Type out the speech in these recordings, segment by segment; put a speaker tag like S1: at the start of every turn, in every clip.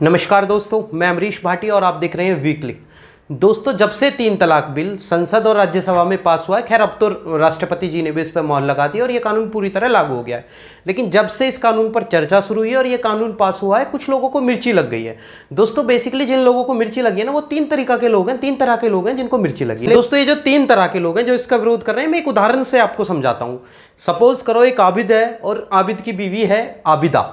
S1: नमस्कार दोस्तों, मैं अमरीश भाटी और आप देख रहे हैं वीकली। दोस्तों, जब से 3 तलाक बिल संसद और राज्यसभा में पास हुआ है, खैर अब तो राष्ट्रपति जी ने भी इस पर मोहर लगा दी और ये कानून पूरी तरह लागू हो गया है। लेकिन जब से इस कानून पर चर्चा शुरू हुई है और ये कानून पास हुआ है, कुछ लोगों को मिर्ची लग गई है। दोस्तों, बेसिकली जिन लोगों को मिर्ची लगी है ना, वो 3 तरह के लोग हैं जिनको मिर्ची लगी है। दोस्तों, ये जो 3 तरह के लोग हैं जो इसका विरोध कर रहे हैं, मैं एक उदाहरण से आपको समझाता हूँ। सपोज करो एक आबिद है और आबिद की बीवी है आबिदा।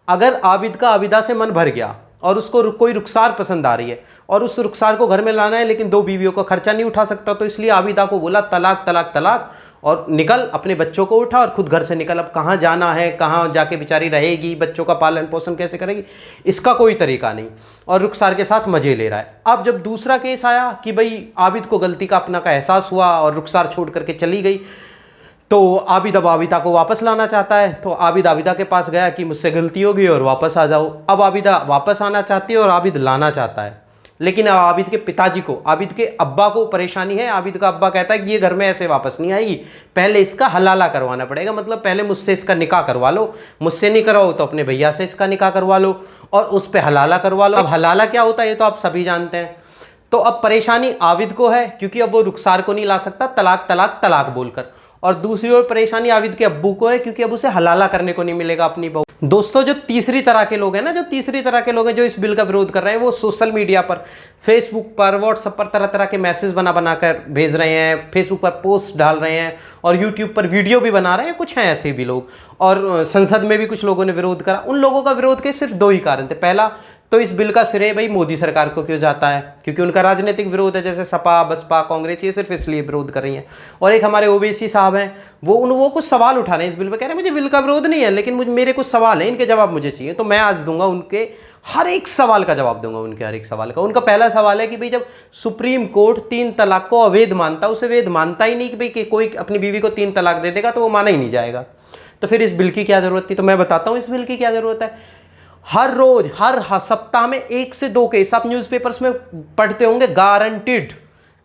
S1: अगर आबिद का आबिदा से मन भर गया और उसको कोई रुखसार पसंद आ रही है और उस रुखसार को घर में लाना है, लेकिन 2 बीवियों का खर्चा नहीं उठा सकता, तो इसलिए आबिदा को बोला तलाक तलाक तलाक और निकल, अपने बच्चों को उठा और खुद घर से निकल। अब कहाँ जाना है, कहाँ जाके बेचारी रहेगी, बच्चों का पालन पोषण कैसे करेगी, इसका कोई तरीका नहीं और रुखसार के साथ मजे ले रहा है। अब जब दूसरा केस आया कि भाई आबिद को गलती का अपना का एहसास हुआ और रुखसार छोड़ करके चली गई, तो आबिद अब आबिदा को वापस लाना चाहता है। तो आबिद आबिदा के पास गया कि मुझसे गलती हो गई और वापस आ जाओ। अब आबिदा वापस आना चाहती है और आबिद लाना चाहता है, लेकिन अब आबिद के पिताजी को, आबिद के अब्बा को परेशानी है। आबिद का अब्बा कहता है कि ये घर में ऐसे वापस नहीं आएगी, पहले इसका हलाला करवाना पड़ेगा, मतलब पहले मुझसे इसका निकाह करवा लो, मुझसे नहीं कराओ तो अपने भैया से इसका निकाह करवा लो और उस पर हलाला करवा लो। अब हलाला क्या होता है ये तो आप सभी जानते हैं। तो अब परेशानी आबिद को है क्योंकि अब वो रुखसार को नहीं ला सकता तलाक तलाक तलाक बोलकर, और दूसरी ओर परेशानी आबिद के अब्बू को है क्योंकि अब उसे हलाला करने को नहीं मिलेगा अपनी बहू। दोस्तों, जो तीसरी तरह के लोग हैं ना, जो इस बिल का विरोध कर रहे हैं, वो सोशल मीडिया पर, फेसबुक पर, व्हाट्सएप पर तरह तरह के मैसेज बना कर भेज रहे हैं, फेसबुक पर पोस्ट डाल रहे हैं और यूट्यूब पर वीडियो भी बना रहे हैं। कुछ हैं ऐसे भी लोग, और संसद में भी कुछ लोगों ने विरोध करा। उन लोगों का विरोध के सिर्फ 2 ही कारण थे। पहला तो इस बिल का श्रेय भाई मोदी सरकार को क्यों जाता है, क्योंकि उनका राजनीतिक विरोध है, जैसे सपा बसपा कांग्रेस, ये सिर्फ इसलिए विरोध कर रही हैं। और एक हमारे ओवैसी साहब हैं, वो कुछ सवाल उठा रहे हैं इस बिल पर, कह रहे हैं मुझे बिल का विरोध नहीं है, लेकिन मेरे कुछ सवाल हैं, इनके जवाब मुझे चाहिए। तो मैं आज दूंगा उनके हर एक सवाल का जवाब दूंगा, उनके हर एक सवाल का। उनका पहला सवाल है कि भाई जब सुप्रीम कोर्ट 3 तलाक को अवैध मानता, उसे वैध मानता ही नहीं कि भाई कि कोई अपनी बीवी को 3 तलाक दे देगा तो वो माना ही नहीं जाएगा, तो फिर इस बिल की क्या जरूरत थी। तो मैं बताता हूं इस बिल की क्या जरूरत है। हर रोज हर सप्ताह में 1 से 2 केस आप न्यूज़पेपर्स में पढ़ते होंगे, गारंटीड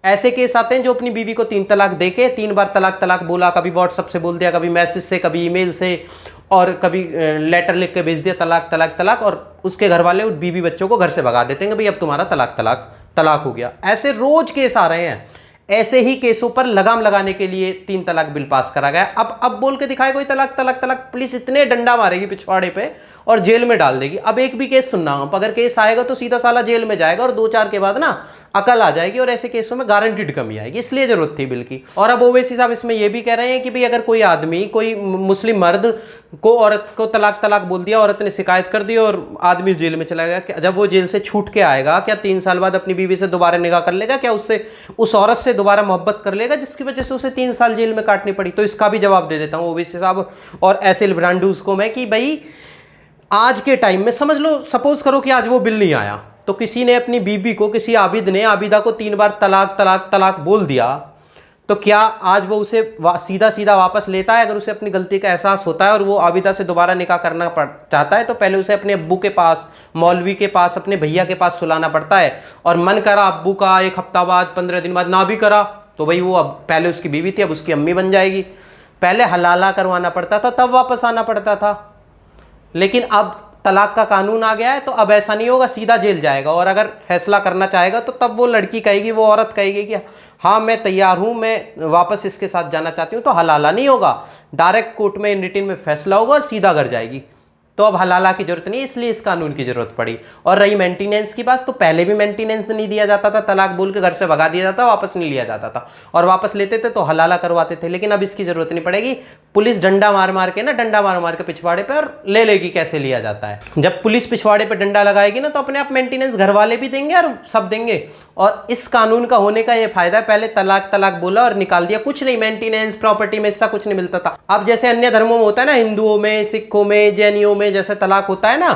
S1: ऐसे केस आते हैं जो अपनी बीवी को 3 तलाक देके 3 बार तलाक तलाक बोला, कभी व्हाट्सएप से बोल दिया, कभी मैसेज से, कभी ईमेल से, और कभी लेटर लिख के भेज दिया तलाक तलाक तलाक, और उसके घर वाले बीवी बच्चों को घर से भगा देते हैं भाई अब तुम्हारा तलाक तलाक तलाक हो गया। ऐसे रोज केस आ रहे हैं। ऐसे ही केसों पर लगाम लगाने के लिए 3 तलाक बिल पास करा गया। अब बोल के दिखाए कोई तलाक तलाक तलाक, पुलिस इतने डंडा मारेगी पिछवाड़े पे और जेल में डाल देगी। अब एक भी केस सुनना, अगर केस आएगा तो सीधा साला जेल में जाएगा और 2-4 के बाद ना अकल आ जाएगी और ऐसे केसों में गारंटीड कमी आएगी, इसलिए जरूरत थी बिल की। और अब ओवैसी साहब इसमें यह भी कह रहे हैं कि भाई अगर कोई आदमी, कोई मुस्लिम मर्द को औरत को तलाक तलाक बोल दिया, औरत ने शिकायत कर दी और आदमी जेल में चला गया, जब वो जेल से छूट के आएगा क्या 3 साल बाद अपनी बीवी से दोबारा निकाह कर लेगा, क्या उससे उस औरत से दोबारा मोहब्बत कर लेगा जिसकी वजह से उसे 3 साल जेल में काटनी पड़ी। तो इसका भी जवाब दे देता हूं ओवैसी साहब और ऐसे लिब्रांडूज को मैं कि भाई आज के टाइम में समझ लो, सपोज करो कि आज वो बिल नहीं आया तो किसी ने अपनी बीवी को, किसी आबिद ने आबिदा को 3 बार तलाक तलाक तलाक बोल दिया, तो क्या आज वो उसे सीधा सीधा वापस लेता है? अगर उसे अपनी गलती का एहसास होता है और वो आबिदा से दोबारा निकाह करना चाहता है तो पहले उसे अपने अब्बू के पास, मौलवी के पास, अपने भैया के पास सुलाना पड़ता है। और मन करा अब्बू का 1 हफ्ता बाद, 15 दिन बाद ना भी करा तो भाई वो अब पहले उसकी बीवी थी अब उसकी अम्मी बन जाएगी। पहले हलाला करवाना पड़ता था तब वापस आना पड़ता था, लेकिन अब तलाक का कानून आ गया है तो अब ऐसा नहीं होगा, सीधा जेल जाएगा। और अगर फैसला करना चाहेगा तो तब वो लड़की कहेगी, वो औरत कहेगी कि हाँ मैं तैयार हूँ, मैं वापस इसके साथ जाना चाहती हूँ, तो हलाला नहीं होगा, डायरेक्ट कोर्ट में रिटन में फैसला होगा और सीधा घर जाएगी। तो अब हलाला की जरूरत नहीं, इसलिए इस कानून की जरूरत पड़ी। और रही मेंटेनेंस की बात, तो पहले भी मेंटेनेंस नहीं दिया जाता था, तलाक बोल के घर से भगा दिया जाता, वापस नहीं लिया जाता था, और वापस लेते थे तो हलाला करवाते थे। लेकिन अब इसकी जरूरत नहीं पड़ेगी, पुलिस डंडा मार मार के पिछवाड़े पे और ले लेगी कैसे लिया जाता है। जब पुलिस पिछवाड़े पे डंडा लगाएगी ना तो अपने आप मेंटेनेंस घर वाले भी देंगे और सब देंगे। और इस कानून का होने का ये फायदा है, पहले तलाक तलाक बोला और निकाल दिया, कुछ नहीं, मेंटेनेंस प्रॉपर्टी में इसका कुछ नहीं मिलता था। अब जैसे अन्य धर्मों में होता है ना, हिंदुओं में, सिखों में, जैनियों में जैसे तलाक होता है ना,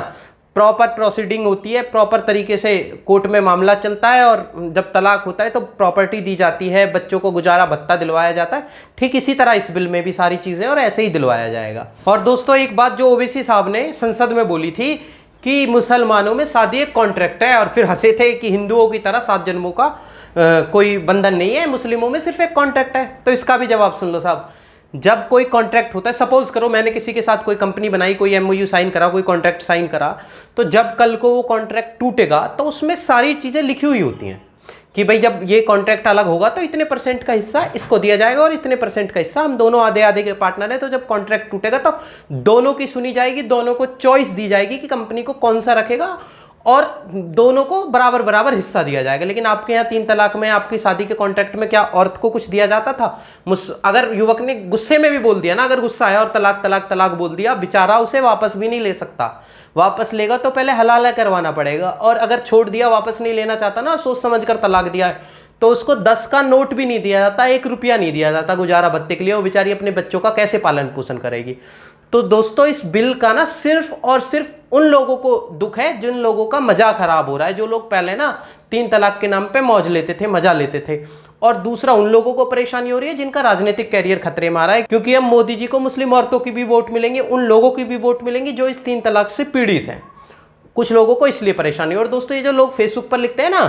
S1: प्रॉपर प्रोसीडिंग होती है, प्रॉपर तरीके से कोर्ट में मामला चलता है और जब तलाक होता है तो प्रॉपर्टी दी जाती है, बच्चों को गुजारा भत्ता दिलवाया जाता है। ठीक इसी तरह इस बिल में भी सारी चीजें और ऐसे ही दिलवाया जाएगा। और दोस्तों, एक बात जो ओवैसी साहब ने संसद में बोली थी कि मुसलमानों में शादी एक कॉन्ट्रैक्ट है, और फिर हंसे थे कि हिंदुओं की तरह 7 जन्मों का कोई बंधन नहीं है, मुस्लिमों में सिर्फ एक कॉन्ट्रैक्ट है। तो इसका भी जवाब सुन लो साहब। जब कोई कॉन्ट्रैक्ट होता है, सपोज करो मैंने किसी के साथ कोई कंपनी बनाई, कोई एमओयू साइन करा, कोई कॉन्ट्रैक्ट साइन करा, तो जब कल को वो कॉन्ट्रैक्ट टूटेगा तो उसमें सारी चीज़ें लिखी हुई होती हैं कि भाई जब ये कॉन्ट्रैक्ट अलग होगा तो इतने % का हिस्सा इसको दिया जाएगा और इतने % का हिस्सा, हम दोनों आधे आधे के पार्टनर हैं, तो जब कॉन्ट्रैक्ट टूटेगा तो दोनों की सुनी जाएगी, दोनों को चॉइस दी जाएगी कि कंपनी को कौन सा रखेगा और दोनों को बराबर बराबर हिस्सा दिया जाएगा। लेकिन आपके यहाँ 3 तलाक में, आपकी शादी के कॉन्ट्रैक्ट में क्या औरत को कुछ दिया जाता था? अगर युवक ने गुस्से में भी बोल दिया ना, अगर गुस्सा आया और तलाक तलाक तलाक बोल दिया, बेचारा उसे वापस भी नहीं ले सकता। वापस लेगा तो पहले हलाला करवाना पड़ेगा, और अगर छोड़ दिया, वापस नहीं लेना चाहता ना, सोच समझ कर तलाक दिया है, तो उसको 10 का नोट भी नहीं दिया जाता, 1 रुपया नहीं दिया जाता गुजारा भत्ते के लिए। वो बेचारी अपने बच्चों का कैसे पालन पोषण करेगी? तो दोस्तों इस बिल का ना सिर्फ और सिर्फ उन लोगों को दुख है जिन लोगों का मजा खराब हो रहा है, जो लोग पहले ना 3 तलाक के नाम पे मौज लेते थे, मजा लेते थे। और दूसरा उन लोगों को परेशानी हो रही है जिनका राजनीतिक कैरियर खतरे में आ रहा है, क्योंकि अब मोदी जी को मुस्लिम औरतों की भी वोट मिलेंगे, उन लोगों की भी वोट मिलेंगी जो इस 3 तलाक से पीड़ित हैं। कुछ लोगों को इसलिए परेशानी। और दोस्तों ये जो लोग फेसबुक पर लिखते हैं ना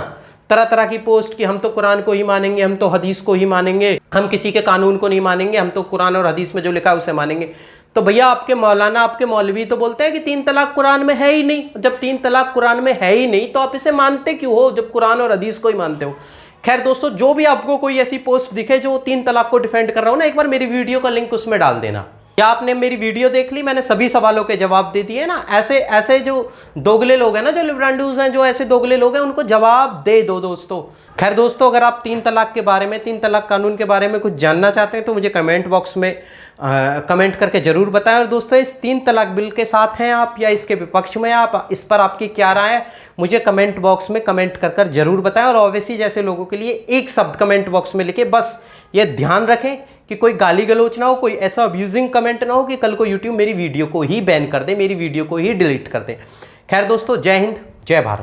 S1: तरह तरह की पोस्ट कि हम तो कुरान को ही मानेंगे, हम तो हदीस को ही मानेंगे, हम किसी के कानून को नहीं मानेंगे, हम तो कुरान और हदीस में जो लिखा है उसे मानेंगे, तो भैया आपके मौलाना, आपके मौलवी तो बोलते हैं कि 3 तलाक कुरान में है ही नहीं। जब 3 तलाक कुरान में है ही नहीं तो आप इसे मानते क्यों हो, जब कुरान और हदीस को ही मानते हो? खैर दोस्तों, जो भी आपको कोई ऐसी पोस्ट दिखे जो 3 तलाक को डिफेंड कर रहा हो ना, एक बार मेरी वीडियो का लिंक उसमें डाल देना। क्या आपने मेरी वीडियो देख ली? मैंने सभी सवालों के जवाब दे दिए ना। ऐसे जो दोगले लोग हैं ना, जो लिबरांडूज हैं, जो ऐसे दोगले लोग हैं, उनको जवाब दे दो दोस्तों। खैर दोस्तों, अगर आप 3 तलाक के बारे में, 3 तलाक कानून के बारे में कुछ जानना चाहते हैं तो मुझे कमेंट बॉक्स में कमेंट करके जरूर बताएं। और दोस्तों इस 3 तलाक बिल के साथ हैं आप या इसके विपक्ष में, आप इस पर आपकी क्या राय है मुझे कमेंट बॉक्स में कमेंट कर जरूर बताएं। और ओवैसी जैसे लोगों के लिए एक शब्द कमेंट बॉक्स में लिखे, बस ये ध्यान रखें कि कोई गाली गलौच ना हो, कोई ऐसा अब्यूजिंग कमेंट ना हो कि कल को यूट्यूब मेरी वीडियो को ही बैन कर दे, मेरी वीडियो को ही डिलीट कर दे। खैर दोस्तों, जय हिंद, जय भारत।